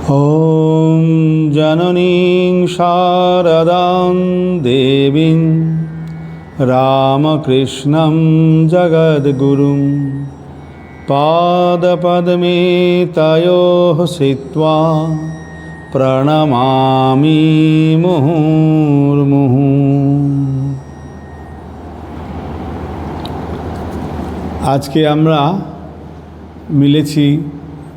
ॐ जननीं शारदां देवीं रामकृष्णं जगद्गुरुं पादपद्मे तयोः स्थित्वा प्रणमामि मुहुर्मुहुः। আজকে আমরা মিলেছি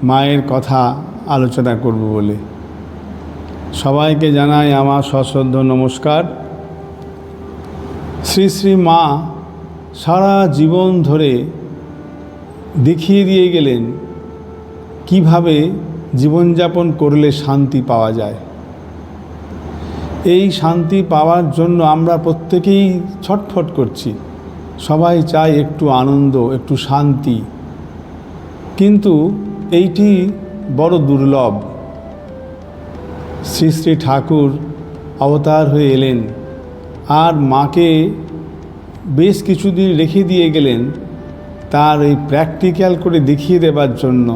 মায়ের কথা আলোচনা করব বলে। সবাইকে জানাই আমার সশ্রদ্ধ নমস্কার। শ্রী শ্রী মা সারা জীবন ধরে দেখিয়ে দিয়ে গেলেন কিভাবে জীবনযাপন করলে শান্তি পাওয়া যায়। এই শান্তি পাওয়ার জন্য আমরা প্রত্যেকেই ছটফট করছি, সবাই চায় একটু আনন্দ, একটু শান্তি, কিন্তু এইটি বড় দুর্লভ। শ্রী শ্রী ঠাকুর অবতার হয়ে এলেন আর মাকে বেশ কিছুদিন রেখে দিয়ে গেলেন তার এই প্র্যাকটিক্যাল করে দেখিয়ে দেবার জন্য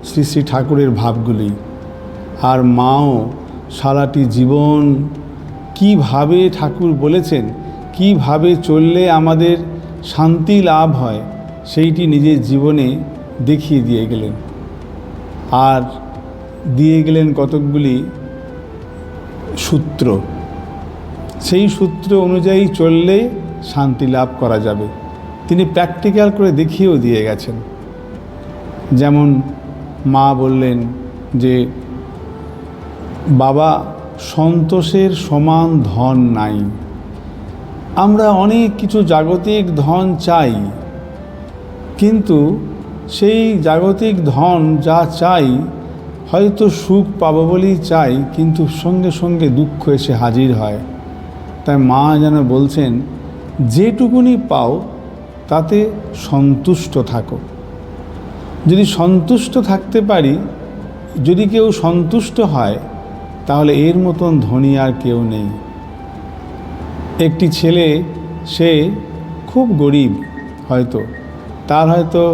শ্রী শ্রী ঠাকুরের ভাবগুলি। আর মাও সারাটি জীবন কিভাবে ঠাকুর বলেছেন কিভাবে চললে আমাদের শান্তি লাভ হয় সেইটি নিজের জীবনে দেখিয়ে দিয়ে গেলেন। আর দিয়ে গেলেন কতকগুলি সূত্র, সেই সূত্র অনুযায়ী চললে শান্তি লাভ করা যাবে। তিনি প্র্যাকটিক্যাল করে দেখিয়েও দিয়ে গেছেন। যেমন মা বললেন যে বাবা, সন্তোষের সমান ধন নাই। আমরা অনেক কিছু জাগতিক ধন চাই, কিন্তু সেই জাগতিক ধন যা চাই হয়তো সুখ পাবো বলেই চাই, কিন্তু সঙ্গে সঙ্গে দুঃখ এসে হাজির হয়। তাই মা যেন বলছেন যেটুকুনি পাও তাতে সন্তুষ্ট থাকো। যদি সন্তুষ্ট থাকতে পারি, যদি কেউ সন্তুষ্ট হয়, তাহলে এর মতন ধনী আর কেউ নেই। একটি ছেলে, সে খুব গরিব, তার হয়তো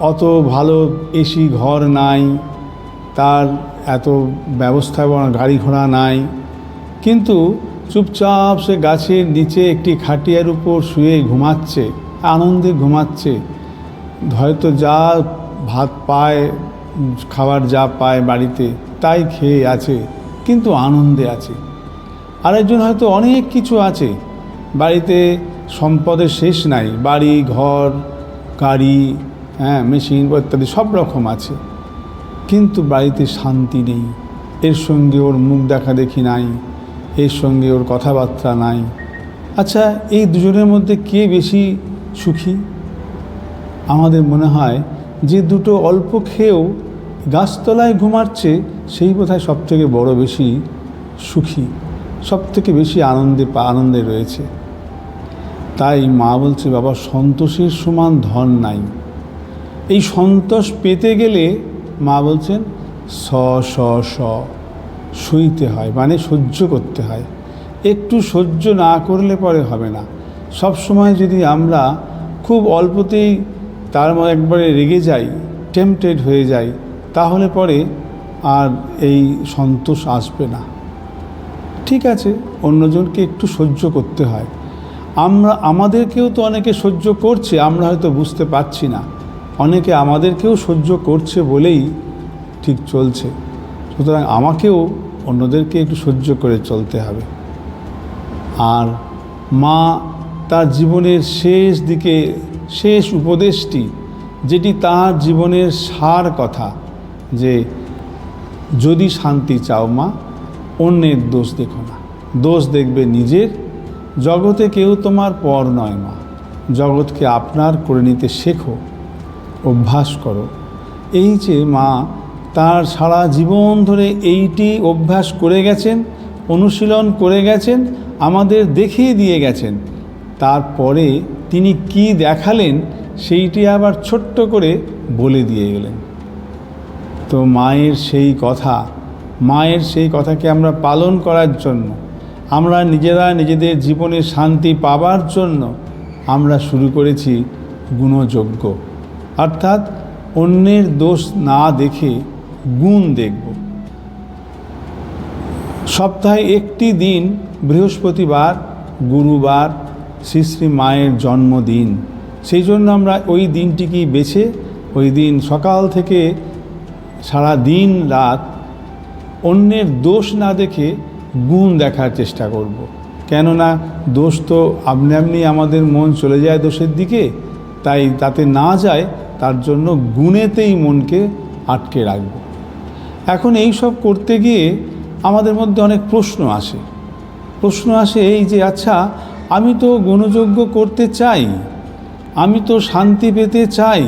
অত ভালো এসি ঘর নাই, তার এত ব্যবস্থাপনা গাড়ি ঘোড়া নাই, কিন্তু চুপচাপ সে গাছের নিচে একটি খাটিয়ার উপর শুয়ে ঘুমাচ্ছে, আনন্দে ঘুমাচ্ছে। হয়তো যা ভাত পায়, খাবার যা পায় বাড়িতে তাই খেয়ে আছে, কিন্তু আনন্দে আছে। আরেকজন হয়তো অনেক কিছু আছে, বাড়িতে সম্পদের শেষ নাই, বাড়ি ঘর গাড়ি মেশিন ইত্যাদি সব রকম আছে, কিন্তু বাড়িতে শান্তি নেই। এর সঙ্গে ওর মুখ দেখা দেখি নাই, এর সঙ্গে ওর কথাবার্তা নাই। আচ্ছা, এই দুজনের মধ্যে কে বেশি সুখী? আমাদের মনে হয় যে দুটো অল্প খেয়েও গাছতলায় ঘুমাচ্ছে সেই বোধহয় সবথেকে বড় বেশি সুখী, সবথেকে বেশি আনন্দে রয়েছে। তাই মা বলছে বাবা, সন্তোষের সমান ধন নাই। এই সন্তোষ পেতে গেলে মা বলছেন সইতে হয়, মানে সহ্য করতে হয়। একটু সহ্য না করলে পরে হবে না। সব সময় যদি আমরা খুব অল্পতেই তার একবারে রেগে যাই, টেম্পটেড হয়ে যাই, তাহলে পরে আর এই সন্তোষ আসবে না। ঠিক আছে, অন্যজনকে একটু সহ্য করতে হয়। আমাদেরকেও তো অনেকে সহ্য করছে, আমরা হয়তো বুঝতে পারছি না। অনেকে আমাদেরকেও সহ্য করছে বলেই ঠিক চলছে। সুতরাং আমাকেও অন্যদেরকে একটু সহ্য করে চলতে হবে। আর মা তার জীবনের শেষ দিকে শেষ উপদেশটি, যেটি তার জীবনের সার কথা, যে যদি শান্তি চাও মা, অন্যের দোষ দেখো না, দোষ দেখবে নিজের। জগতে কেউ তোমার পর নয় মা, জগৎকে আপনার করে নিতে শেখো, অভ্যাস করো। এই যে মা তার সারা জীবন ধরে এইটি অভ্যাস করে গেছেন, অনুশীলন করে গেছেন, আমাদের দেখিয়ে দিয়ে গেছেন। তারপরে তিনি কি দেখালেন সেইটি আবার ছোট্ট করে বলে দিয়ে গেলেন। তো মায়ের সেই কথাকে আমরা পালন করার জন্য, আমরা নিজেরা নিজেদের জীবনে শান্তি পাবার জন্য আমরা শুরু করেছি গুণযজ্ঞ। অর্থাৎ অন্যের দোষ না দেখে গুণ দেখব। সপ্তাহে একটি দিন বৃহস্পতিবার, গুরুবার শ্রী শ্রী মায়ের জন্মদিন। সেই জন্য আমরা ওই দিনটিকেই বেছে ওই দিন সকাল থেকে সারা দিন রাত অন্যের দোষ না দেখে গুণ দেখার চেষ্টা করব। কেননা দোষ তো আপনি আপনি আমাদের মন চলে যায় দোষের দিকে, তাই তাতে না যায় তার জন্য গুণেতেই মনকে আটকে রাখব। এখন এই সব করতে গিয়ে আমাদের মধ্যে অনেক প্রশ্ন আসে এই যে আচ্ছা, আমি তো গুণযজ্ঞ করতে চাই, আমি তো শান্তি পেতে চাই,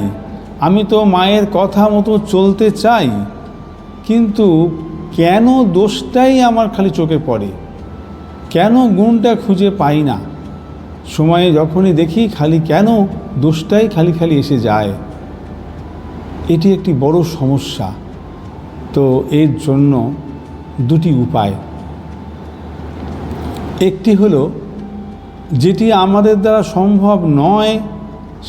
আমি তো মায়ের কথা মতো চলতে চাই, কিন্তু কেন দোষটাই আমার খালি চোখে পড়ে, কেন গুণটা খুঁজে পাই না? সময়ে যখনই দেখি খালি কেন দোষটাই খালি খালি এসে যায়। এটি একটি বড় সমস্যা। তো এর জন্য দুটি উপায়। একটি হলো, যেটি আমাদের দ্বারা সম্ভব নয়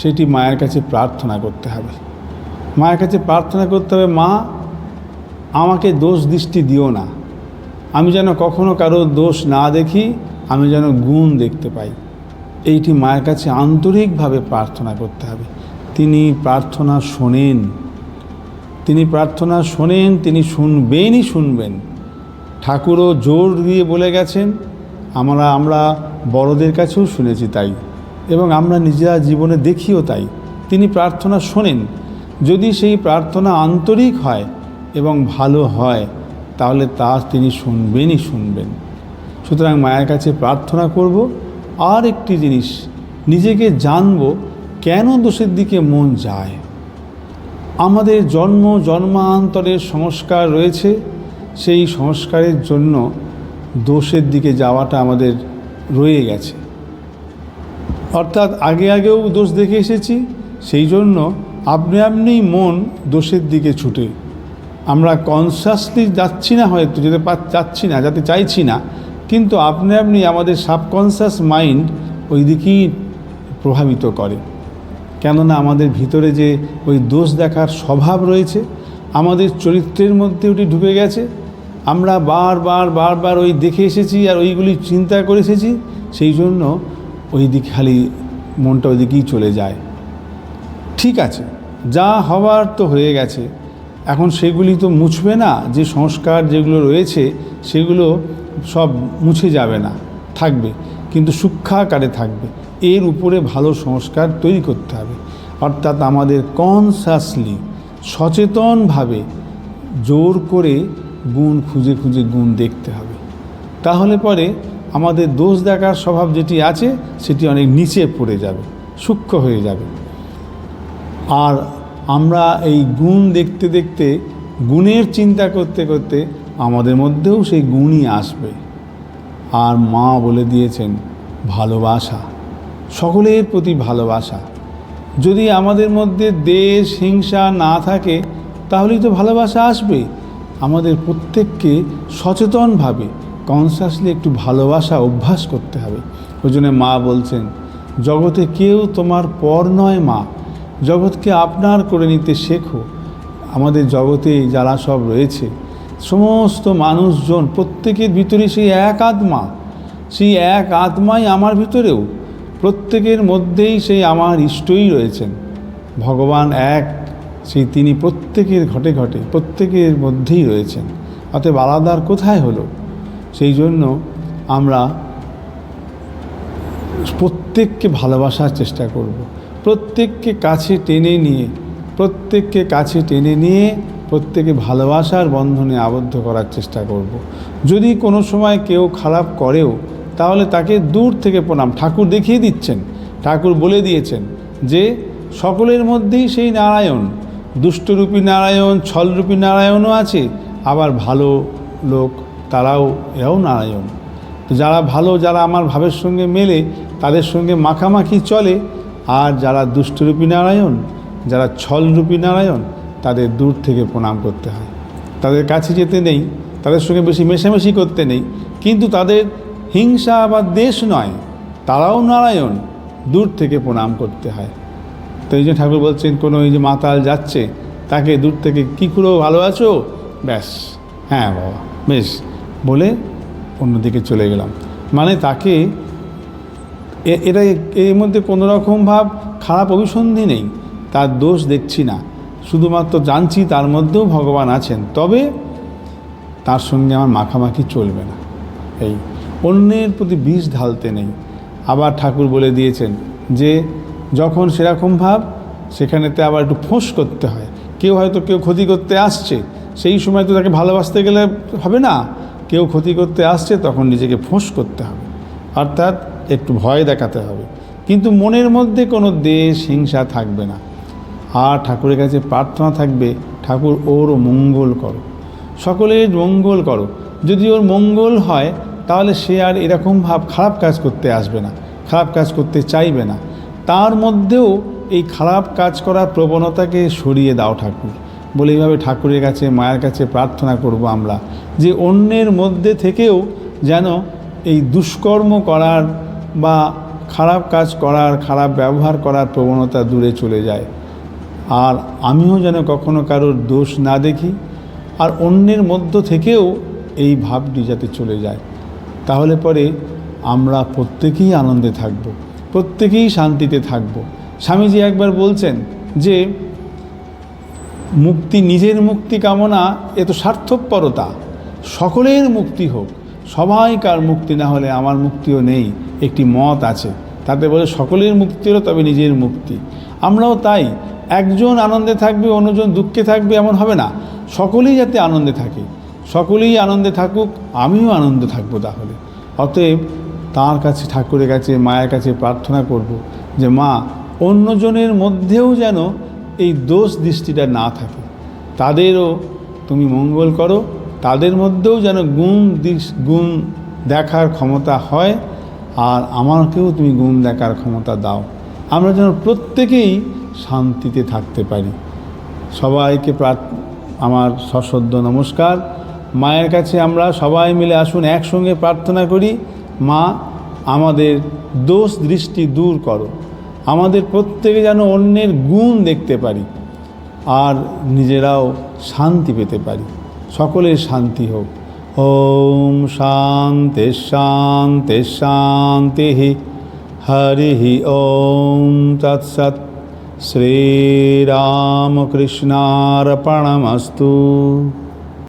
সেটি মায়ের কাছে প্রার্থনা করতে হবে। মায়ের কাছে প্রার্থনা করতে হবে, মা আমাকে দোষ দৃষ্টি দিও না, আমি যেন কখনো কারো দোষ না দেখি, আমি যেন গুণ দেখতে পাই। এইটি মায়ের কাছে আন্তরিকভাবে প্রার্থনা করতে হবে। তিনি প্রার্থনা শোনেন, তিনি শুনবেন। ঠাকুরও জোর দিয়ে বলে গেছেন, আমরা বড়দের কাছেও শুনেছি তাই, এবং আমরা নিজেরা জীবনে দেখিও তাই। তিনি প্রার্থনা শোনেন। যদি সেই প্রার্থনা আন্তরিক হয় এবং ভালো হয়, তাহলে তিনি শুনবেন। সুতরাং মায়ের কাছে প্রার্থনা করব। আর একটি জিনিস, নিজেকে জানব কেন দোষের দিকে মন যায়। আমাদের জন্মান্তরের সংস্কার রয়েছে, সেই সংস্কারের জন্য দোষের দিকে যাওয়াটা আমাদের রয়ে গেছে। অর্থাৎ আগেও দোষ দেখে এসেছি, সেই জন্য আপনিই মন দোষের দিকে ছুটে। আমরা কনসাসলি যাচ্ছি না, হয়তো যেতে চাইছি না, কিন্তু আপনি আমাদের সাবকনসাস মাইন্ড ওই দিকেই প্রভাবিত করে। কেননা আমাদের ভিতরে যে ওই দোষ দেখার স্বভাব রয়েছে, আমাদের চরিত্রের মধ্যে ওটি ঢুকে গেছে। আমরা বারবার ওই দেখে এসেছি আর ওইগুলি চিন্তা করে এসেছি, সেই জন্য ওই দিকে খালি মনটা ওই দিকেই চলে যায়। ঠিক আছে, যা হওয়ার তো হয়ে গেছে, এখন সেগুলি তো মুছবে না। যে সংস্কার যেগুলো রয়েছে সেগুলো সব মুছে যাবে না, থাকবে, কিন্তু সূক্ষ্মাকারে থাকবে। এর উপরে ভালো সংস্কার তৈরি করতে হবে। অর্থাৎ আমাদের কনসাসলি, সচেতনভাবে জোর করে গুণ খুঁজে গুণ দেখতে হবে। তাহলে পরে আমাদের দোষ দেখার স্বভাব যেটি আছে সেটি অনেক নিচে পড়ে যাবে, সূক্ষ্ম হয়ে যাবে। আর আমরা এই গুণ দেখতে দেখতে, গুণের চিন্তা করতে করতে আমাদের মধ্যেও সেই গুণই আসবে। আর মা বলে দিয়েছেন ভালোবাসা, সকলের প্রতি ভালোবাসা। যদি আমাদের মধ্যে দেশ হিংসা না থাকে, তাহলেই তো ভালোবাসা আসবে। আমাদের প্রত্যেককে সচেতনভাবে কনসাসলি একটু ভালোবাসা অভ্যাস করতে হবে। ওই জন্য মা বলছেন, জগতে কেউ তোমার পর নয় মা, জগৎকে আপনার করে নিতে শেখো। আমাদের জগতে যারা সব রয়েছে, সমস্ত মানুষজন, প্রত্যেকের ভিতরে সেই এক আত্মা, সেই এক আত্মাই আমার ভিতরেও। প্রত্যেকের মধ্যেই সেই আমার ইষ্টই রয়েছেন। ভগবান এক, সেই তিনি প্রত্যেকের ঘটে প্রত্যেকের মধ্যেই রয়েছেন। অতএব আলাদার কোথায় হলো? সেই জন্য আমরা প্রত্যেককে ভালোবাসার চেষ্টা করব। প্রত্যেককে কাছে টেনে নিয়ে প্রত্যেকে ভালোবাসার বন্ধনে আবদ্ধ করার চেষ্টা করব। যদি কোনো সময় কেউ খারাপ করেও, তাহলে তাকে দূর থেকে প্রণাম। ঠাকুর দেখিয়ে দিচ্ছেন, ঠাকুর বলে দিয়েছেন যে সকলের মধ্যেই সেই নারায়ণ, দুষ্টরূপী নারায়ণ, ছলরূপী নারায়ণও আছে, আবার ভালো লোক এরাও নারায়ণ। তো যারা ভালো, যারা আমার ভাবের সঙ্গে মেলে, তাদের সঙ্গে মাখামাখি চলে। আর যারা দুষ্টরূপী নারায়ণ, যারা ছলরূপী নারায়ণ, তাদের দূর থেকে প্রণাম করতে হয়। তাদের কাছে যেতে নেই, তাদের সঙ্গে বেশি মেশামেশি করতে নেই। কিন্তু তাদের হিংসা বা দেশ নয়, তারাও নারায়ণ, দূর থেকে প্রণাম করতে হয়। তো এই যে ঠাকুর বলছেন, কোনো এই যে মাতাল যাচ্ছে, তাকে দূর থেকে, কী খুড়ো ভালো আছো, ব্যাস, হ্যাঁ বাবা বেশ বলে অন্যদিকে চলে গেলাম। মানে তাকে এটা এর মধ্যে কোনো রকম ভাব খারাপ অভিসন্ধি নেই, তার দোষ দেখছি না, শুধুমাত্র জানছি তার মধ্যেও ভগবান আছেন, তবে তার সঙ্গে আমার মাখামাখি চলবে না। এই অন্যের প্রতি বিষ ঢালতে নেই। আবার ঠাকুর বলে দিয়েছেন যে যখন সেরকম ভাব, সেখানেতে আবার একটু ফোঁস করতে হয়। কেউ হয়তো কেউ ক্ষতি করতে আসছে, সেই সময় তো তাকে ভালোবাসতে গেলে হবে না। কেউ ক্ষতি করতে আসছে, তখন নিজেকে ফোঁস করতে হবে, অর্থাৎ একটু ভয় দেখাতে হবে, কিন্তু মনের মধ্যে কোনো দ্বেষ হিংসা থাকবে না। আর ঠাকুরের কাছে প্রার্থনা থাকবে, ঠাকুর ওর মঙ্গল করো, সকলের মঙ্গল করো। যদি ওর মঙ্গল হয় তাহলে সে আর এরকম ভাব খারাপ কাজ করতে আসবে না, খারাপ কাজ করতে চাইবে না। তার মধ্যেও এই খারাপ কাজ করার প্রবণতাকে সরিয়ে দাও ঠাকুর বলে এইভাবে ঠাকুরের কাছে, মায়ের কাছে প্রার্থনা করব আমরা, যে অন্যের মধ্যে থেকেও যেন এই দুষ্কর্ম করার বা খারাপ কাজ করার, খারাপ ব্যবহার করার প্রবণতা দূরে চলে যায়। আর আমিও যেন কখনো কারোর দোষ না দেখি, আর অন্যের মধ্য থেকেও এই ভাবটি যাতে চলে যায়। তাহলে পরে আমরা প্রত্যেকেই আনন্দে থাকব, প্রত্যেকেই শান্তিতে থাকব। স্বামীজি একবার বলছেন যে মুক্তি, নিজের মুক্তি কামনা এ তো স্বার্থপরতা, সকলের মুক্তি হোক, সবাইকার মুক্তি না হলে আমার মুক্তিও নেই, একটি মত আছে, তাতে বলে সকলের মুক্তি হলো তবে নিজের মুক্তি। আমরাও তাই, একজন আনন্দে থাকবে অন্যজন দুঃখে থাকবে এমন হবে না, সকলেই যাতে আনন্দে থাকে, সকলেই আনন্দে থাকুক, আমিও আনন্দে থাকবো। তাহলে অতএব তাঁর কাছে, ঠাকুরের কাছে, মায়ের কাছে প্রার্থনা করব যে মা, অন্যজনের মধ্যেও যেন এই দোষ দৃষ্টিটা না থাকে, তাদেরও তুমি মঙ্গল করো, তাদের মধ্যেও যেন গুণ দেখার ক্ষমতা হয়, আর আমাকেও তুমি গুণ দেখার ক্ষমতা দাও, আমরা যেন প্রত্যেকেই শান্তিতে থাকতে পারি। সবাইকে আমার সশ্রদ্ধ নমস্কার। মায়ের কাছে আমরা সবাই মিলে আসুন একসঙ্গে প্রার্থনা করি, মা আমাদের দোষ দৃষ্টি দূর করো, আমাদের প্রত্যেকে যেন অন্যের গুণ দেখতে পারি আর নিজেরাও শান্তি পেতে পারি, সকলের শান্তি হোক। ওম শান্তি শান্তি শান্তি হরি ওম তৎসৎ। শ্রীরামকৃষ্ণার্পণমস্তু।